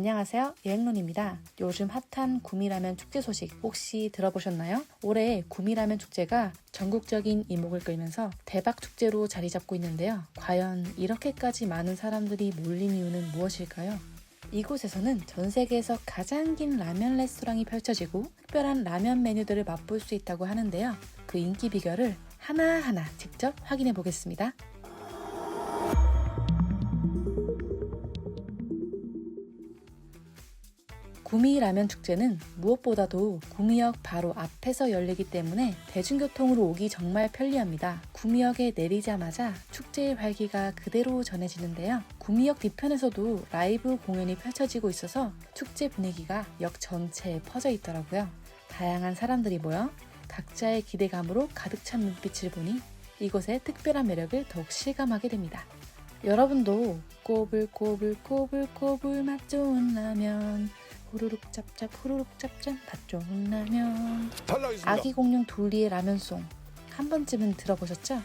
안녕하세요, 여행론입니다. 요즘 핫한 구미라면 축제 소식 혹시 들어보셨나요? 올해 구미라면 축제가 전국적인 이목을 끌면서 대박 축제로 자리 잡고 있는데요. 과연 이렇게까지 많은 사람들이 몰린 이유는 무엇일까요? 이곳에서는 전 세계에서 가장 긴 라면 레스토랑이 펼쳐지고 특별한 라면 메뉴들을 맛볼 수 있다고 하는데요. 그 인기 비결을 하나하나 직접 확인해 보겠습니다. 구미 라면 축제는 무엇보다도 구미역 바로 앞에서 열리기 때문에 대중교통으로 오기 정말 편리합니다. 구미역에 내리자마자 축제의 활기가 그대로 전해지는데요. 구미역 뒤편에서도 라이브 공연이 펼쳐지고 있어서 축제 분위기가 역 전체에 퍼져 있더라고요. 다양한 사람들이 모여 각자의 기대감으로 가득 찬 눈빛을 보니 이곳의 특별한 매력을 더욱 실감하게 됩니다. 여러분도 꼬불꼬불 맛 좋은 라면, 후루룩 짭짭 후루룩 짭짭 맛 좋은 라면, 아기 공룡 둘리의 라면송 한 번쯤은 들어보셨죠?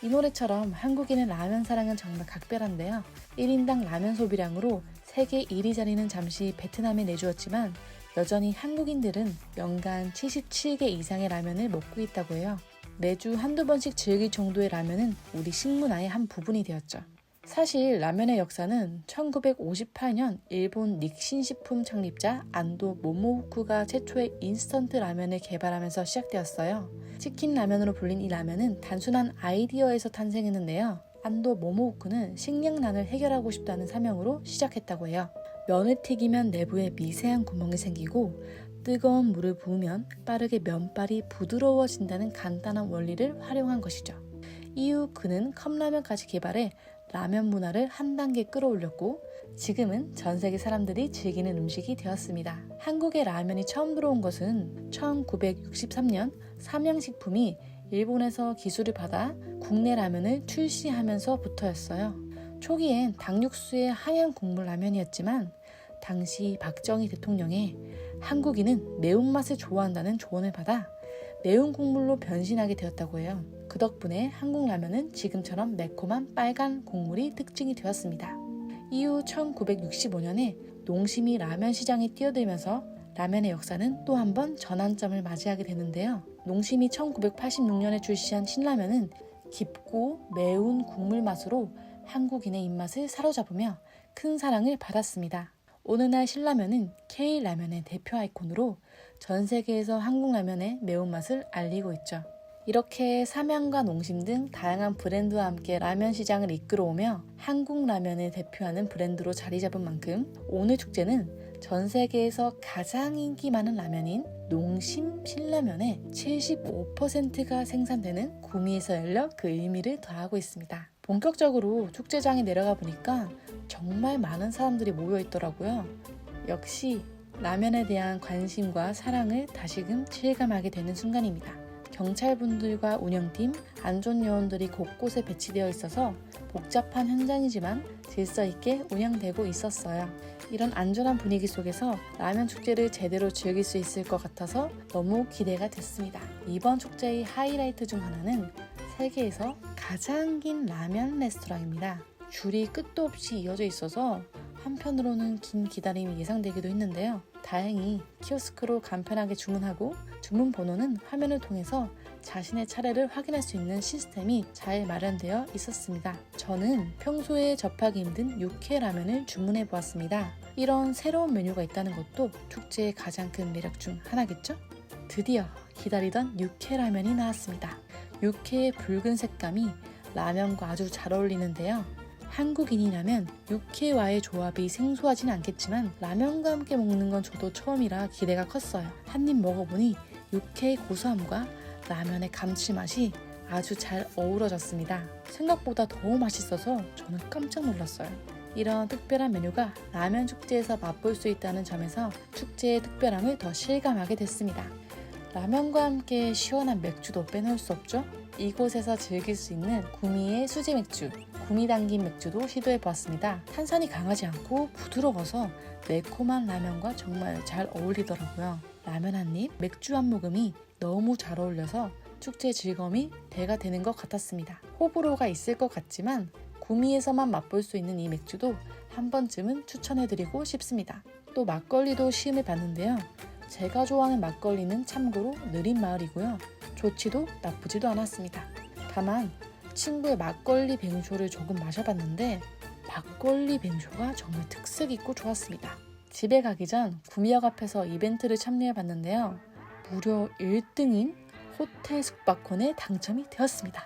이 노래처럼 한국인의 라면 사랑은 정말 각별한데요. 1인당 라면 소비량으로 세계 1위 자리는 잠시 베트남에 내주었지만 여전히 한국인들은 연간 77개 이상의 라면을 먹고 있다고 해요. 매주 한두 번씩 즐길 정도의 라면은 우리 식문화의 한 부분이 되었죠. 사실 라면의 역사는 1958년 일본 닉신식품 창립자 안도 모모후쿠가 최초의 인스턴트 라면을 개발하면서 시작되었어요. 치킨 라면으로 불린 이 라면은 단순한 아이디어에서 탄생했는데요. 안도 모모후쿠는 식량난을 해결하고 싶다는 사명으로 시작했다고 해요. 면을 튀기면 내부에 미세한 구멍이 생기고 뜨거운 물을 부으면 빠르게 면발이 부드러워진다는 간단한 원리를 활용한 것이죠. 이후 그는 컵라면까지 개발해 라면 문화를 한 단계 끌어올렸고 지금은 전 세계 사람들이 즐기는 음식이 되었습니다. 한국에 라면이 처음 들어온 것은 1963년 삼양식품이 일본에서 기술을 받아 국내 라면을 출시하면서부터였어요. 초기엔 닭육수의 하얀 국물 라면이었지만 당시 박정희 대통령의 한국인은 매운맛을 좋아한다는 조언을 받아 매운 국물로 변신하게 되었다고 해요. 그 덕분에 한국 라면은 지금처럼 매콤한 빨간 국물이 특징이 되었습니다. 이후 1965년에 농심이 라면 시장에 뛰어들면서 라면의 역사는 또 한 번 전환점을 맞이하게 되는데요. 농심이 1986년에 출시한 신라면은 깊고 매운 국물 맛으로 한국인의 입맛을 사로잡으며 큰 사랑을 받았습니다. 오늘날 신라면은 K라면의 대표 아이콘으로 전 세계에서 한국 라면의 매운맛을 알리고 있죠. 이렇게 삼양과 농심 등 다양한 브랜드와 함께 라면 시장을 이끌어오며 한국 라면을 대표하는 브랜드로 자리 잡은 만큼 오늘 축제는 전 세계에서 가장 인기 많은 라면인 농심 신라면의 75%가 생산되는 구미에서 열려 그 의미를 더하고 있습니다. 본격적으로 축제장에 내려가 보니까 정말 많은 사람들이 모여 있더라고요. 역시 라면에 대한 관심과 사랑을 다시금 실감하게 되는 순간입니다. 경찰분들과 운영팀, 안전요원들이 곳곳에 배치되어 있어서 복잡한 현장이지만 질서 있게 운영되고 있었어요. 이런 안전한 분위기 속에서 라면 축제를 제대로 즐길 수 있을 것 같아서 너무 기대가 됐습니다. 이번 축제의 하이라이트 중 하나는 세계에서 가장 긴 라면 레스토랑입니다. 줄이 끝도 없이 이어져 있어서 한편으로는 긴 기다림이 예상되기도 했는데요. 다행히 키오스크로 간편하게 주문하고 주문 번호는 화면을 통해서 자신의 차례를 확인할 수 있는 시스템이 잘 마련되어 있었습니다. 저는 평소에 접하기 힘든 육회 라면을 주문해 보았습니다. 이런 새로운 메뉴가 있다는 것도 축제의 가장 큰 매력 중 하나겠죠? 드디어 기다리던 육회 라면이 나왔습니다. 육회의 붉은 색감이 라면과 아주 잘 어울리는데요. 한국인이라면 육회와의 조합이 생소하진 않겠지만 라면과 함께 먹는 건 저도 처음이라 기대가 컸어요. 한 입 먹어보니 육회의 고소함과 라면의 감칠맛이 아주 잘 어우러졌습니다. 생각보다 더 맛있어서 저는 깜짝 놀랐어요. 이런 특별한 메뉴가 라면 축제에서 맛볼 수 있다는 점에서 축제의 특별함을 더 실감하게 됐습니다. 라면과 함께 시원한 맥주도 빼놓을 수 없죠? 이곳에서 즐길 수 있는 구미의 수제 맥주, 구미 담긴 맥주도 시도해보았습니다. 탄산이 강하지 않고 부드러워서 매콤한 라면과 정말 잘 어울리더라고요. 라면 한 입, 맥주 한 모금이 너무 잘 어울려서 축제 즐거움이 배가 되는 것 같았습니다. 호불호가 있을 것 같지만 구미에서만 맛볼 수 있는 이 맥주도 한 번쯤은 추천해드리고 싶습니다. 또 막걸리도 시음해봤는데요. 제가 좋아하는 막걸리는 참고로 느린 마을이고요. 좋지도 나쁘지도 않았습니다. 다만 친구의 막걸리 뱅쇼를 조금 마셔봤는데 막걸리 뱅쇼가 정말 특색 있고 좋았습니다. 집에 가기 전 구미역 앞에서 이벤트를 참여해봤는데요. 무려 1등인 호텔 숙박권에 당첨이 되었습니다.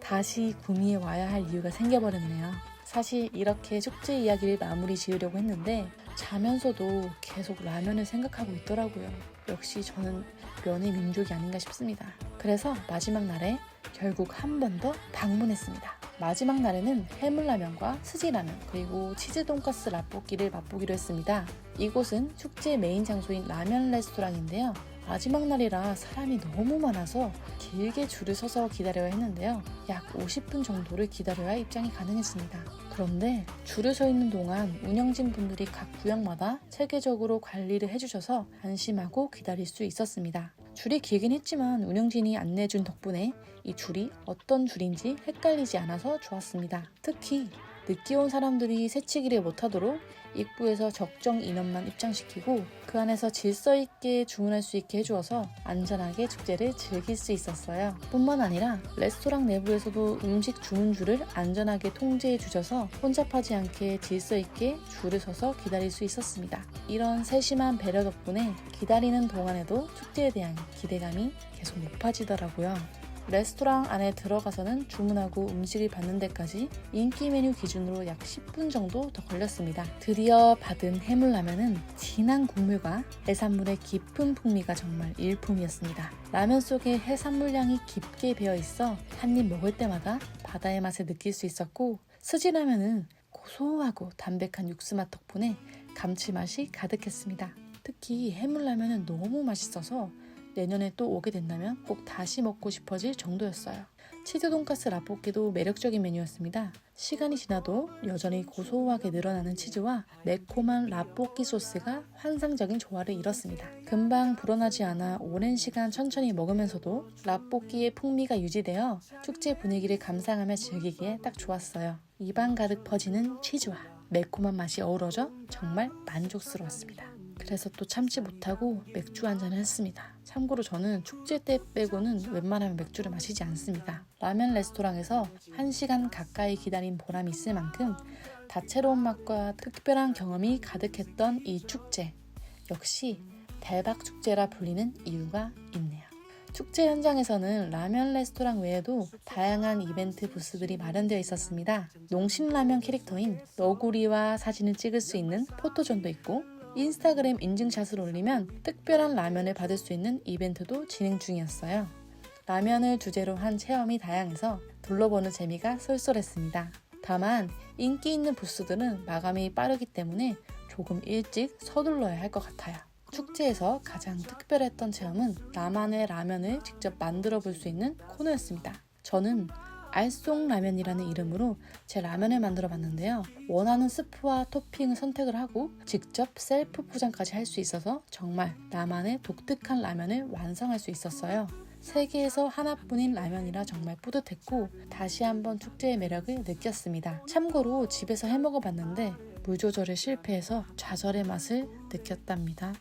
다시 구미에 와야 할 이유가 생겨버렸네요. 사실 이렇게 축제 이야기를 마무리 지으려고 했는데 자면서도 계속 라면을 생각하고 있더라고요. 역시 저는 면의 민족이 아닌가 싶습니다. 그래서 마지막 날에 결국 한 번 더 방문했습니다. 마지막 날에는 해물라면과 스지라면 그리고 치즈 돈가스 라볶이를 맛보기로 했습니다. 이곳은 축제 메인 장소인 라면 레스토랑인데요. 마지막 날이라 사람이 너무 많아서 길게 줄을 서서 기다려야 했는데요. 약 50분 정도를 기다려야 입장이 가능했습니다. 그런데 줄을 서 있는 동안 운영진 분들이 각 구역마다 체계적으로 관리를 해주셔서 안심하고 기다릴 수 있었습니다. 줄이 길긴 했지만 운영진이 안내해준 덕분에 이 줄이 어떤 줄인지 헷갈리지 않아서 좋았습니다. 특히 늦게 온 사람들이 새치기를 못하도록 입구에서 적정 인원만 입장시키고 그 안에서 질서 있게 주문할 수 있게 해주어서 안전하게 축제를 즐길 수 있었어요. 뿐만 아니라 레스토랑 내부에서도 음식 주문줄을 안전하게 통제해 주셔서 혼잡하지 않게 질서 있게 줄을 서서 기다릴 수 있었습니다. 이런 세심한 배려 덕분에 기다리는 동안에도 축제에 대한 기대감이 계속 높아지더라고요. 레스토랑 안에 들어가서는 주문하고 음식을 받는 데까지 인기 메뉴 기준으로 약 10분 정도 더 걸렸습니다. 드디어 받은 해물라면은 진한 국물과 해산물의 깊은 풍미가 정말 일품이었습니다. 라면 속에 해산물 향이 깊게 배어있어 한 입 먹을 때마다 바다의 맛을 느낄 수 있었고 스지라면은 고소하고 담백한 육수 맛 덕분에 감칠맛이 가득했습니다. 특히 해물라면은 너무 맛있어서 내년에 또 오게 된다면 꼭 다시 먹고 싶어질 정도였어요. 치즈 돈가스 라볶이도 매력적인 메뉴였습니다. 시간이 지나도 여전히 고소하게 늘어나는 치즈와 매콤한 라볶이 소스가 환상적인 조화를 이뤘습니다. 금방 불어나지 않아 오랜 시간 천천히 먹으면서도 라볶이의 풍미가 유지되어 축제 분위기를 감상하며 즐기기에 딱 좋았어요. 입안 가득 퍼지는 치즈와 매콤한 맛이 어우러져 정말 만족스러웠습니다. 그래서 또 참지 못하고 맥주 한 잔을 했습니다. 참고로 저는 축제 때 빼고는 웬만하면 맥주를 마시지 않습니다. 라면 레스토랑에서 1시간 가까이 기다린 보람이 있을 만큼 다채로운 맛과 특별한 경험이 가득했던 이 축제. 역시 대박 축제라 불리는 이유가 있네요. 축제 현장에서는 라면 레스토랑 외에도 다양한 이벤트 부스들이 마련되어 있었습니다. 농심라면 캐릭터인 너구리와 사진을 찍을 수 있는 포토존도 있고 인스타그램 인증샷을 올리면 특별한 라면을 받을 수 있는 이벤트도 진행 중이었어요. 라면을 주제로 한 체험이 다양해서 둘러보는 재미가 쏠쏠했습니다. 다만 인기 있는 부스들은 마감이 빠르기 때문에 조금 일찍 서둘러야 할 것 같아요. 축제에서 가장 특별했던 체험은 나만의 라면을 직접 만들어 볼 수 있는 코너였습니다. 저는 알쏭라면이라는 이름으로 제 라면을 만들어 봤는데요. 원하는 스프와 토핑을 선택을 하고 직접 셀프 포장까지 할 수 있어서 정말 나만의 독특한 라면을 완성할 수 있었어요. 세계에서 하나뿐인 라면이라 정말 뿌듯했고 다시 한번 축제의 매력을 느꼈습니다. 참고로 집에서 해먹어 봤는데 물 조절에 실패해서 좌절의 맛을 느꼈답니다.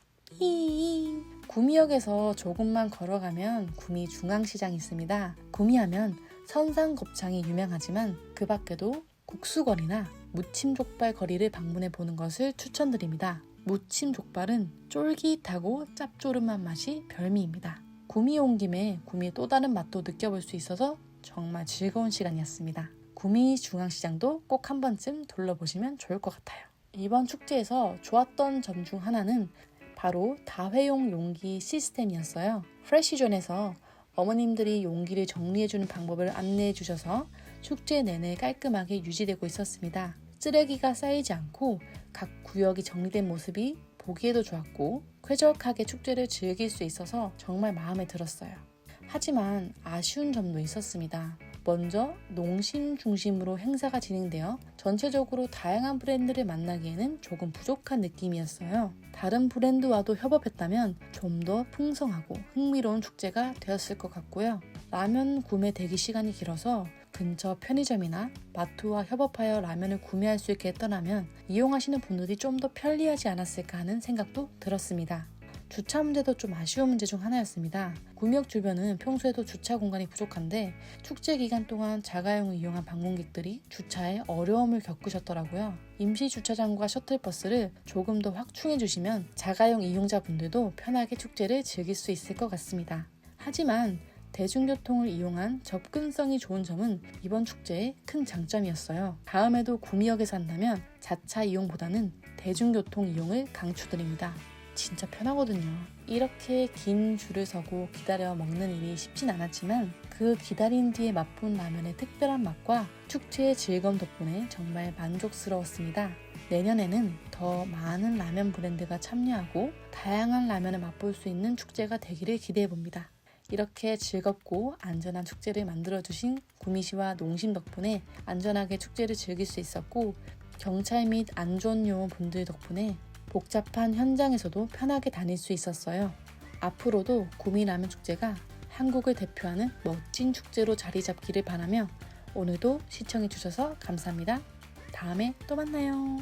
구미역에서 조금만 걸어가면 구미 중앙시장이 있습니다. 구미하면 선상곱창이 유명하지만 그 밖에도 국수거리나 무침족발 거리를 방문해 보는 것을 추천드립니다. 무침족발은 쫄깃하고 짭조름한 맛이 별미입니다. 구미에 온 김에 구미의 또 다른 맛도 느껴볼 수 있어서 정말 즐거운 시간이었습니다. 구미 중앙시장도 꼭 한 번쯤 둘러보시면 좋을 것 같아요. 이번 축제에서 좋았던 점 중 하나는 바로 다회용 용기 시스템이었어요. 프레시존에서 어머님들이 용기를 정리해주는 방법을 안내해 주셔서 축제 내내 깔끔하게 유지되고 있었습니다. 쓰레기가 쌓이지 않고 각 구역이 정리된 모습이 보기에도 좋았고 쾌적하게 축제를 즐길 수 있어서 정말 마음에 들었어요. 하지만 아쉬운 점도 있었습니다. 먼저 농심 중심으로 행사가 진행되어 전체적으로 다양한 브랜드를 만나기에는 조금 부족한 느낌이었어요. 다른 브랜드와도 협업했다면 좀 더 풍성하고 흥미로운 축제가 되었을 것 같고요. 라면 구매 대기 시간이 길어서 근처 편의점이나 마트와 협업하여 라면을 구매할 수 있게 했더라면 이용하시는 분들이 좀 더 편리하지 않았을까 하는 생각도 들었습니다. 주차 문제도 좀 아쉬운 문제 중 하나였습니다. 구미역 주변은 평소에도 주차 공간이 부족한데 축제 기간 동안 자가용을 이용한 방문객들이 주차에 어려움을 겪으셨더라고요. 임시 주차장과 셔틀버스를 조금 더 확충해 주시면 자가용 이용자분들도 편하게 축제를 즐길 수 있을 것 같습니다. 하지만 대중교통을 이용한 접근성이 좋은 점은 이번 축제의 큰 장점이었어요. 다음에도 구미역에서 한다면 자차 이용보다는 대중교통 이용을 강추드립니다. 진짜 편하거든요. 이렇게 긴 줄을 서고 기다려 먹는 일이 쉽진 않았지만 그 기다린 뒤에 맛본 라면의 특별한 맛과 축제의 즐거움 덕분에 정말 만족스러웠습니다. 내년에는 더 많은 라면 브랜드가 참여하고 다양한 라면을 맛볼 수 있는 축제가 되기를 기대해봅니다. 이렇게 즐겁고 안전한 축제를 만들어주신 구미시와 농심 덕분에 안전하게 축제를 즐길 수 있었고 경찰 및 안전요원 분들 덕분에 복잡한 현장에서도 편하게 다닐 수 있었어요. 앞으로도 구미라면 축제가 한국을 대표하는 멋진 축제로 자리 잡기를 바라며 오늘도 시청해주셔서 감사합니다. 다음에 또 만나요.